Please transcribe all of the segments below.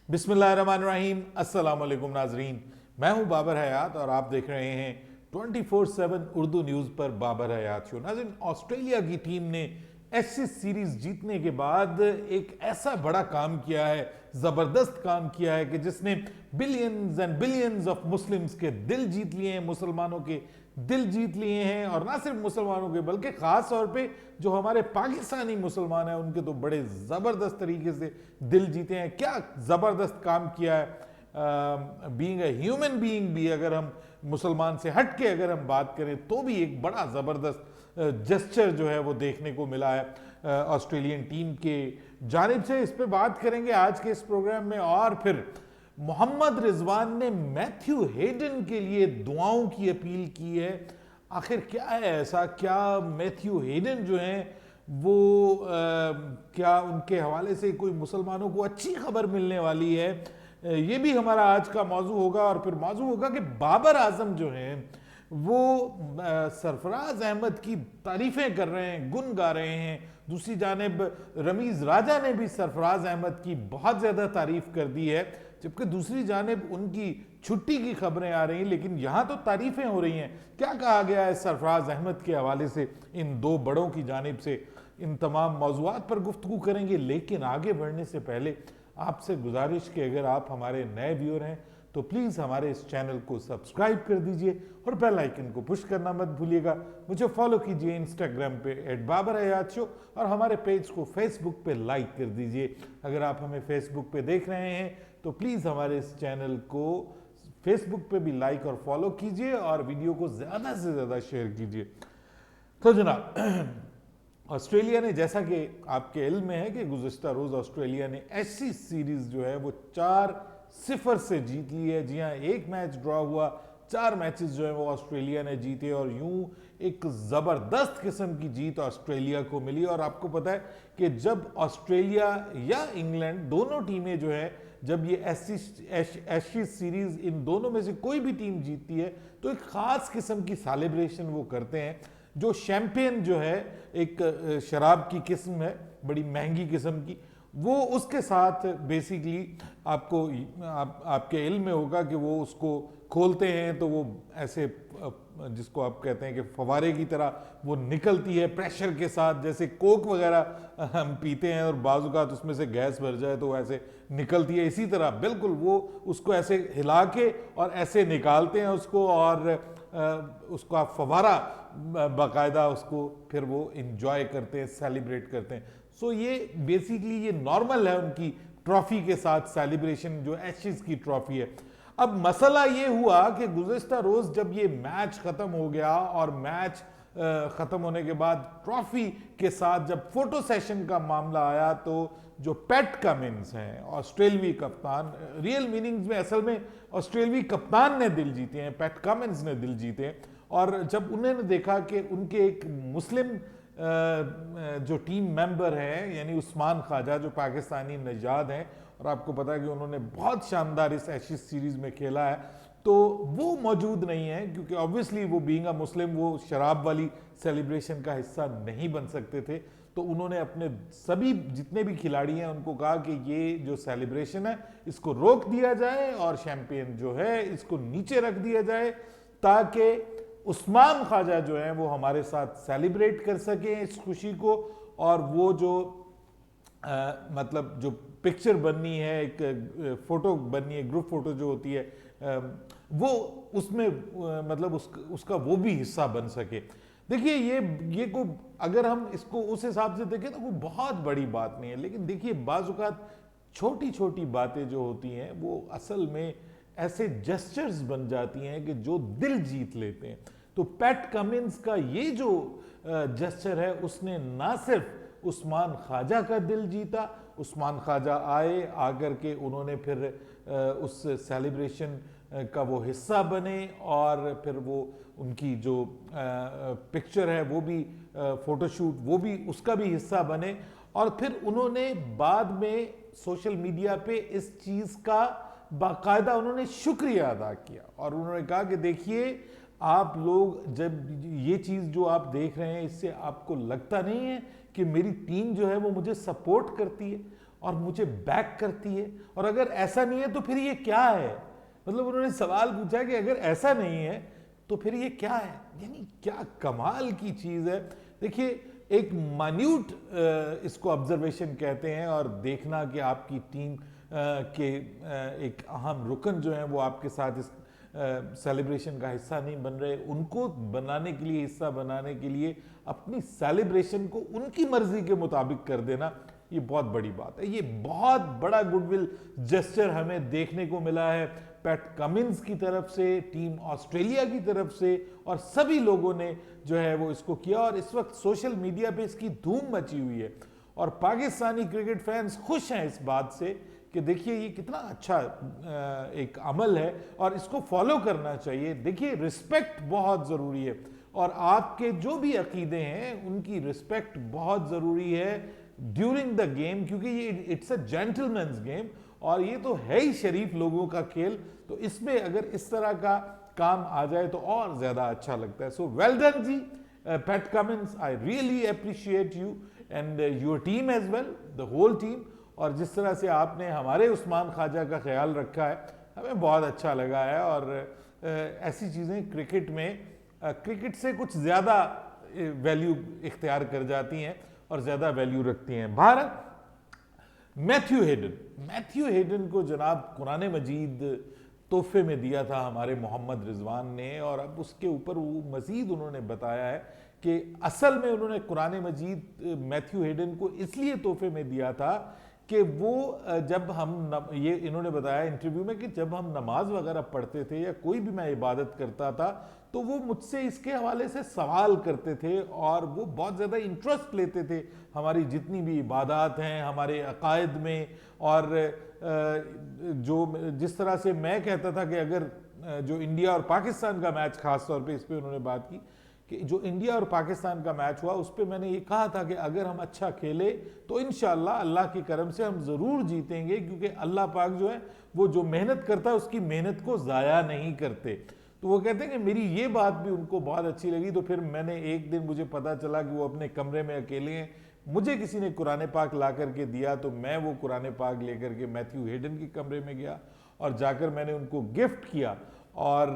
बिस्मिल्लाहिर्रहमानिर्रहीम, अस्सलाम वालेकुम नाजरीन। मैं हूं बाबर हयात और आप देख रहे हैं 24/7 उर्दू न्यूज़ पर बाबर हयात शो। नाजरीन, ऑस्ट्रेलिया की टीम ने एशेज सीरीज जीतने के बाद एक ऐसा बड़ा काम किया है, ज़बरदस्त काम किया है कि जिसने billions and billions of Muslims के दिल जीत लिए हैं, मुसलमानों के दिल जीत लिए हैं। और ना सिर्फ मुसलमानों के बल्कि ख़ास तौर पे जो हमारे पाकिस्तानी मुसलमान हैं उनके तो बड़े ज़बरदस्त तरीके से दिल जीते हैं। क्या ज़बरदस्त काम किया है। बीइंग ए ह्यूमन बीइंग भी अगर हम मुसलमान से हट के अगर हम बात करें तो भी एक बड़ा ज़बरदस्त जेस्चर जो है वो देखने को मिला है ऑस्ट्रेलियन टीम के जानिब से। इस पे बात करेंगे आज के इस प्रोग्राम में। और फिर मोहम्मद रिजवान ने मैथ्यू हेडन के लिए दुआओं की अपील की है। आखिर क्या है ऐसा, क्या मैथ्यू हेडन जो हैं वो क्या उनके हवाले से कोई मुसलमानों को अच्छी खबर मिलने वाली है, ये भी हमारा आज का मौजू होगा। और फिर मौजू होगा कि बाबर आजम जो हैं वो सरफराज अहमद की तारीफें कर रहे हैं, गुन गा रहे हैं। दूसरी जानिब रमीज राजा ने भी सरफराज अहमद की बहुत ज़्यादा तारीफ कर दी है, जबकि दूसरी जानिब उनकी छुट्टी की खबरें आ रही हैं, लेकिन यहाँ तो तारीफें हो रही हैं। क्या कहा गया है सरफराज अहमद के हवाले से इन दो बड़ों की जानिब से, इन तमाम मौज़ूआत पर गुफ्तगू करेंगे। लेकिन आगे बढ़ने से पहले आपसे गुजारिश कि अगर आप हमारे नए व्यूअर हैं तो प्लीज़ हमारे इस चैनल को सब्सक्राइब कर दीजिए और बेल आइकन को पुश करना मत भूलिएगा। मुझे फॉलो कीजिए इंस्टाग्राम पे @बाबरहयात शो और हमारे पेज को फेसबुक पे लाइक कर दीजिए। अगर आप हमें फेसबुक पे देख रहे हैं तो प्लीज़ हमारे इस चैनल को फेसबुक पे भी लाइक और फॉलो कीजिए और वीडियो को ज़्यादा से ज़्यादा शेयर कीजिए। तो जनाब, ऑस्ट्रेलिया ने, जैसा कि आपके इल्म में है कि गुज़िश्ता रोज़ ऑस्ट्रेलिया ने ऐसी सीरीज़ जो है वो 4-0 से जीत ली है। जी हाँ, एक मैच ड्रॉ हुआ, 4 मैचेस जो है वो ऑस्ट्रेलिया ने जीते और यूं एक ज़बरदस्त किस्म की जीत ऑस्ट्रेलिया को मिली। और आपको पता है कि जब ऑस्ट्रेलिया या इंग्लैंड दोनों टीमें जो है, जब ये एशेज सीरीज़ इन दोनों में से कोई भी टीम जीतती है तो एक ख़ास किस्म की सेलिब्रेशन वो करते हैं। जो शैम्पेन जो है, एक शराब की किस्म है, बड़ी महंगी किस्म की, वो उसके साथ बेसिकली आपके इल्म में होगा कि वो उसको खोलते हैं तो वो ऐसे जिसको आप कहते हैं कि फवारे की तरह वो निकलती है प्रेशर के साथ, जैसे कोक वगैरह हम पीते हैं और बाज़-औक़ात उसमें से गैस भर जाए तो ऐसे निकलती है। इसी तरह बिल्कुल वो उसको ऐसे हिला के और ऐसे निकालते हैं उसको, और उसको आप फवारा बाकायदा उसको फिर वो इंजॉय करते हैं, सेलिब्रेट करते हैं। सो ये बेसिकली ये नॉर्मल है उनकी ट्रॉफी के साथ सेलिब्रेशन, जो एशेज की ट्रॉफी है। अब मसला ये हुआ कि गुज़िश्ता रोज़ जब ये मैच ख़त्म हो गया और मैच ख़त्म होने के बाद ट्रॉफी के साथ जब फोटो सेशन का मामला आया तो जो पैट कमिंस हैं, ऑस्ट्रेलवी कप्तान, रियल मीनिंग्स में असल में ऑस्ट्रेलवी कप्तान ने दिल जीते हैं, पैट कमिंस ने दिल जीते हैं। और जब उन्होंने देखा कि उनके एक मुस्लिम जो टीम मेंबर हैं, यानी उस्मान ख्वाजा जो पाकिस्तानी नजाद हैं, और आपको पता है कि उन्होंने बहुत शानदार इस एशेज सीरीज़ में खेला है, तो वो मौजूद नहीं है क्योंकि ऑब्वियसली वो बीइंग अ मुस्लिम वो शराब वाली सेलिब्रेशन का हिस्सा नहीं बन सकते थे। तो उन्होंने अपने सभी जितने भी खिलाड़ी हैं उनको कहा कि ये जो सेलिब्रेशन है इसको रोक दिया जाए और शैम्पेन जो है इसको नीचे रख दिया जाए, ताकि उस्मान ख्वाजा जो है वो हमारे साथ सेलिब्रेट कर सकें इस खुशी को। और वो जो मतलब जो पिक्चर बननी है, एक फोटो बननी है, ग्रुप फोटो जो होती है, वो उसमें मतलब उसका वो भी हिस्सा बन सके। देखिए ये को अगर हम इसको उस हिसाब से देखें तो कोई बहुत बड़ी बात नहीं है, लेकिन देखिए बाज़-औक़ात छोटी छोटी बातें जो होती हैं वो असल में ऐसे जेस्चर्स बन जाती हैं कि जो दिल जीत लेते हैं। तो पैट कमिंस का ये जो जेस्चर है उसने ना सिर्फ उस्मान ख्वाजा का दिल जीता, उस्मान ख्वाजा आकर के उन्होंने फिर उस सेलिब्रेशन का वो हिस्सा बने और फिर वो उनकी जो पिक्चर है वो भी फोटोशूट वो भी उसका भी हिस्सा बने। और फिर उन्होंने बाद में सोशल मीडिया पे इस चीज़ का बाकायदा उन्होंने शुक्रिया अदा किया और उन्होंने कहा कि देखिए आप लोग जब ये चीज़ जो आप देख रहे हैं इससे आपको लगता नहीं है कि मेरी टीम जो है वो मुझे सपोर्ट करती है। और मुझे बैक करती है, और अगर ऐसा नहीं है तो फिर ये क्या है। मतलब उन्होंने सवाल पूछा कि अगर ऐसा नहीं है तो फिर ये क्या है। यानी क्या कमाल की चीज है। देखिए, एक मान्यूट इसको ऑब्जर्वेशन कहते हैं, और देखना कि आपकी टीम के एक अहम रुकन जो है वो आपके साथ इस सेलिब्रेशन का हिस्सा नहीं बन रहे, उनको बनाने के लिए, हिस्सा बनाने के लिए अपनी सेलिब्रेशन को उनकी मर्जी के मुताबिक कर देना, ये बहुत बड़ी बात है। ये बहुत बड़ा गुडविल जेस्चर हमें देखने को मिला है पैट कमिंस की तरफ से, टीम ऑस्ट्रेलिया की तरफ से, और सभी लोगों ने जो है वो इसको किया। और इस वक्त सोशल मीडिया पे इसकी धूम मची हुई है, और पाकिस्तानी क्रिकेट फैंस खुश हैं इस बात से कि देखिए ये कितना अच्छा एक अमल है और इसको फॉलो करना चाहिए। देखिए, रिस्पेक्ट बहुत ज़रूरी है, और आपके जो भी अकीदे हैं उनकी रिस्पेक्ट बहुत ज़रूरी है ड्यूरिंग द गेम, क्योंकि ये इट्स अ जेंटलमैन्स गेम, और ये तो है ही शरीफ लोगों का खेल। तो इसमें अगर इस तरह का काम आ जाए तो और ज़्यादा अच्छा लगता है। So well done ji Pat Cummins, I really appreciate you and your team as well, the whole team. और जिस तरह से आपने हमारे उस्मान ख्वाजा का ख्याल रखा है, हमें बहुत अच्छा लगा है। और ऐसी चीज़ें क्रिकेट में, क्रिकेट से कुछ ज़्यादा वैल्यू इख्तियार कर जाती हैं और ज़्यादा वैल्यू रखती हैं। भारत, मैथ्यू हेडन को जनाब कुरान मजीद तोहफे में दिया था हमारे मोहम्मद रिजवान ने, और अब उसके ऊपर वो मजीद उन्होंने बताया है कि असल में उन्होंने कुरान मजीद मैथ्यू हेडन को इसलिए तोहफे में दिया था कि वो जब हम ये इन्होंने बताया इंटरव्यू में कि जब हम नमाज वगैरह पढ़ते थे या कोई भी मैं इबादत करता था तो वो मुझसे इसके हवाले से सवाल करते थे, और वो बहुत ज़्यादा इंटरेस्ट लेते थे हमारी जितनी भी इबादत हैं, हमारे अकायद में। और जो जिस तरह से मैं कहता था कि अगर जो इंडिया और पाकिस्तान का मैच, खास तौर पे इस पर उन्होंने बात की कि जो इंडिया और पाकिस्तान का मैच हुआ उस पर मैंने ये कहा था कि अगर हम अच्छा खेले तो इंशाअल्लाह अल्लाह के करम से हम ज़रूर जीतेंगे, क्योंकि अल्लाह पाक जो है वो जो मेहनत करता है उसकी मेहनत को ज़ाया नहीं करते। तो वो कहते हैं कि मेरी ये बात भी उनको बहुत अच्छी लगी। तो फिर मैंने एक दिन, मुझे पता चला कि वो अपने कमरे में अकेले हैं, मुझे किसी ने कुरान पाक ला करके दिया, तो मैं वो कुरान पाक लेकर के मैथ्यू हेडन के कमरे में गया और जाकर मैंने उनको गिफ्ट किया। और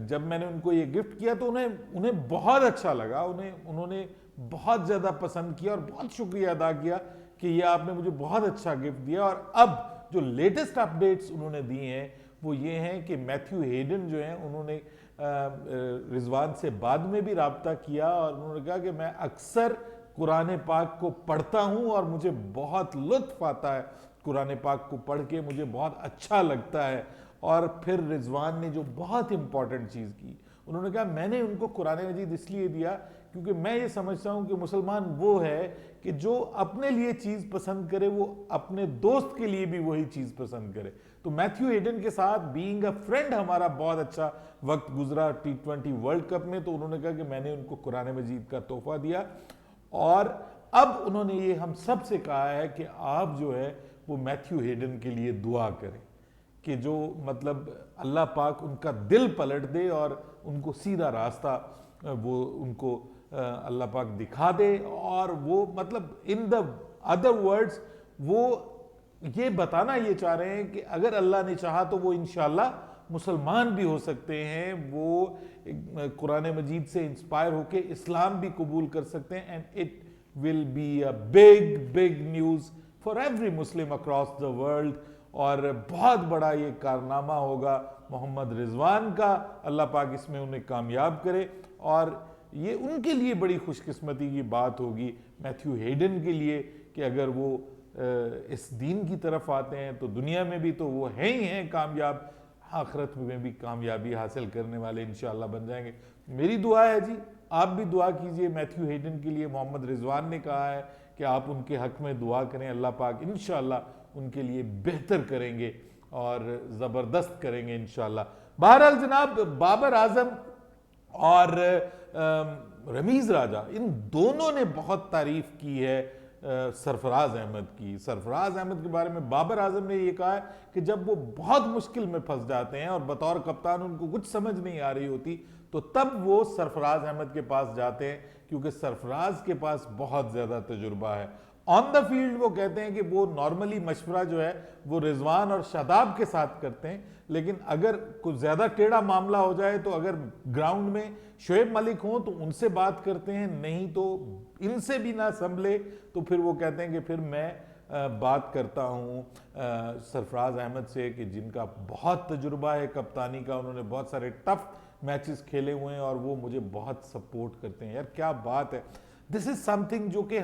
जब मैंने उनको ये गिफ्ट किया तो उन्हें बहुत अच्छा लगा, उन्होंने बहुत ज़्यादा पसंद किया और बहुत शुक्रिया अदा किया कि ये आपने मुझे बहुत अच्छा गिफ्ट दिया। और अब जो लेटेस्ट अपडेट्स उन्होंने दिए हैं वो ये हैं कि मैथ्यू हेडन जो हैं उन्होंने रिजवान से बाद में भी राब्ता किया, और उन्होंने कहा कि मैं अक्सर कुरान पाक को पढ़ता हूँ और मुझे बहुत लुत्फ आता है कुरान पाक को पढ़ के, मुझे बहुत अच्छा लगता है। और फिर रिजवान ने जो बहुत इंपॉर्टेंट चीज़ की, उन्होंने कहा मैंने उनको कुरान मजीद इसलिए दिया क्योंकि मैं ये समझता हूँ कि मुसलमान वो है कि जो अपने लिए चीज़ पसंद करे वो अपने दोस्त के लिए भी वही चीज़ पसंद करे। तो मैथ्यू हेडन के साथ बीइंग अ फ्रेंड हमारा बहुत अच्छा वक्त गुजरा T20 वर्ल्ड कप में। तो उन्होंने कहा कि मैंने उनको कुरान मजीद का तोहफा दिया, और अब उन्होंने ये हम सब से कहा है कि आप जो है वो मैथ्यू हेडन के लिए दुआ करें कि जो मतलब अल्लाह पाक उनका दिल पलट दे और उनको सीधा रास्ता वो उनको अल्लाह पाक दिखा दे। और वो मतलब इन द अदर वर्ड्स वो ये बताना ये चाह रहे हैं कि अगर अल्लाह ने चाहा तो वो इंशाल्लाह मुसलमान भी हो सकते हैं, वो कुरान मजीद से इंस्पायर होके इस्लाम भी कबूल कर सकते हैं। And it will be a big big news for every Muslim across the world, और बहुत बड़ा ये कारनामा होगा मोहम्मद रिजवान का। अल्लाह पाक इसमें उन्हें कामयाब करे, और ये उनके लिए बड़ी खुशकिस्मती की बात होगी मैथ्यू हेडन के लिए कि अगर वो इस दीन की तरफ आते हैं तो दुनिया में भी तो वो हैं ही हैं कामयाब, आखिरत में भी कामयाबी हासिल करने वाले इंशाअल्लाह बन जाएंगे। मेरी दुआ है जी, आप भी दुआ कीजिए मैथ्यू हेडन के लिए। मोहम्मद रिजवान ने कहा है कि आप उनके हक में दुआ करें, अल्लाह पाक इंशाअल्लाह उनके लिए बेहतर करेंगे और ज़बरदस्त करेंगे इंशाअल्लाह। बहरहाल जनाब, बाबर आजम और रमीज़ राजा, इन दोनों ने बहुत तारीफ की है सरफराज अहमद की। सरफराज अहमद के बारे में बाबर आजम ने ये कहा है कि जब वो बहुत मुश्किल में फंस जाते हैं और बतौर कप्तान उनको कुछ समझ नहीं आ रही होती तो तब वो सरफराज अहमद के पास जाते हैं, क्योंकि सरफराज के पास बहुत ज़्यादा तजुर्बा है ऑन द फील्ड वो कहते हैं कि वो नॉर्मली मशवरा जो है वो रिजवान और शादाब के साथ करते हैं, लेकिन अगर कुछ ज्यादा टेढ़ा मामला हो जाए तो अगर ग्राउंड में शोएब मलिक हो तो उनसे बात करते हैं, नहीं तो इनसे भी ना संभले तो फिर वो कहते हैं कि फिर मैं बात करता हूँ सरफराज अहमद से, कि जिनका बहुत तजुर्बा है कप्तानी का, उन्होंने बहुत सारे टफ मैचेस खेले हुए हैं और वो मुझे बहुत सपोर्ट करते हैं। यार क्या बात है, दिस इज समथिंग जो कि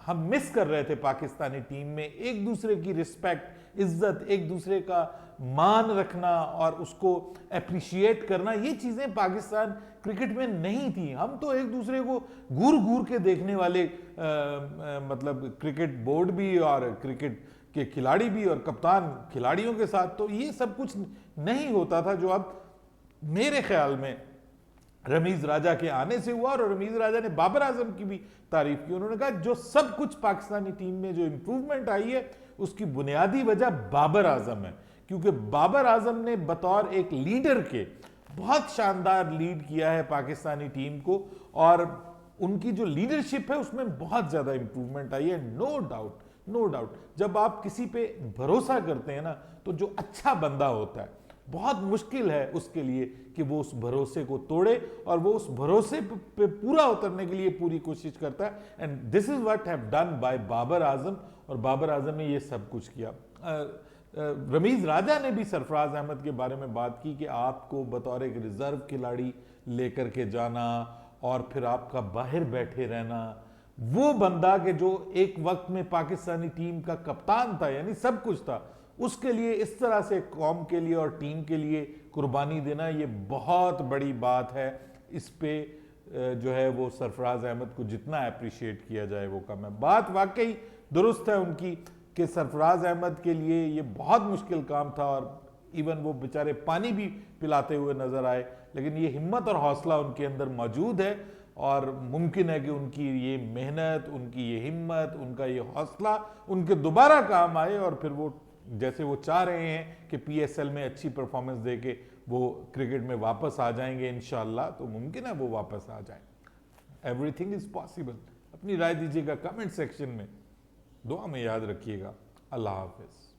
हम मिस कर रहे थे पाकिस्तानी टीम में। एक दूसरे की रिस्पेक्ट, इज्जत, एक दूसरे का मान रखना और उसको अप्रिशिएट करना, ये चीजें पाकिस्तान क्रिकेट में नहीं थी। हम तो एक दूसरे को घूर घूर के देखने वाले मतलब क्रिकेट बोर्ड भी और क्रिकेट के खिलाड़ी भी और कप्तान खिलाड़ियों के साथ, तो ये सब कुछ नहीं होता था जो अब मेरे ख्याल में रमीज राजा के आने से हुआ। और रमीज राजा ने बाबर आजम की भी तारीफ की। उन्होंने कहा जो सब कुछ पाकिस्तानी टीम में जो इंप्रूवमेंट आई है उसकी बुनियादी वजह बाबर आजम है, क्योंकि बाबर आजम ने बतौर एक लीडर के बहुत शानदार लीड किया है पाकिस्तानी टीम को, और उनकी जो लीडरशिप है उसमें बहुत ज्यादा इंप्रूवमेंट आई है। No doubt, no doubt. जब आप किसी पे भरोसा करते हैं ना, तो जो अच्छा बंदा होता है बहुत मुश्किल है उसके लिए कि वो उस भरोसे को तोड़े, और वो उस भरोसे पे पूरा उतरने के लिए पूरी कोशिश करता है। And this is what have done by Babar Azam, और बाबर आजम ने ये सब कुछ किया। रमीज राजा ने भी सरफराज अहमद के बारे में बात की कि आपको बतौर एक रिजर्व खिलाड़ी लेकर के जाना और फिर आपका बाहर बैठे रहना, वो बंदा के जो एक वक्त में पाकिस्तानी टीम का कप्तान था, यानी सब कुछ था, उसके लिए इस तरह से कौम के लिए और टीम के लिए कुर्बानी देना, ये बहुत बड़ी बात है। इस पे जो है वो सरफराज अहमद को जितना अप्रिशिएट किया जाए वो कम है। बात वाकई दुरुस्त है उनकी कि सरफराज अहमद के लिए ये बहुत मुश्किल काम था, और इवन वो बेचारे पानी भी पिलाते हुए नजर आए, लेकिन ये हिम्मत और हौसला उनके अंदर मौजूद है, और मुमकिन है कि उनकी ये मेहनत, उनकी ये हिम्मत, उनका ये हौसला उनके दोबारा काम आए, और फिर वो जैसे वो चाह रहे हैं कि पीएसएल में अच्छी परफॉर्मेंस देके वो क्रिकेट में वापस आ जाएंगे इंशाल्लाह, तो मुमकिन है वो वापस आ जाए। Everything is possible. अपनी राय दीजिएगा कमेंट सेक्शन में, दुआ में याद रखिएगा। अल्लाह हाफिज।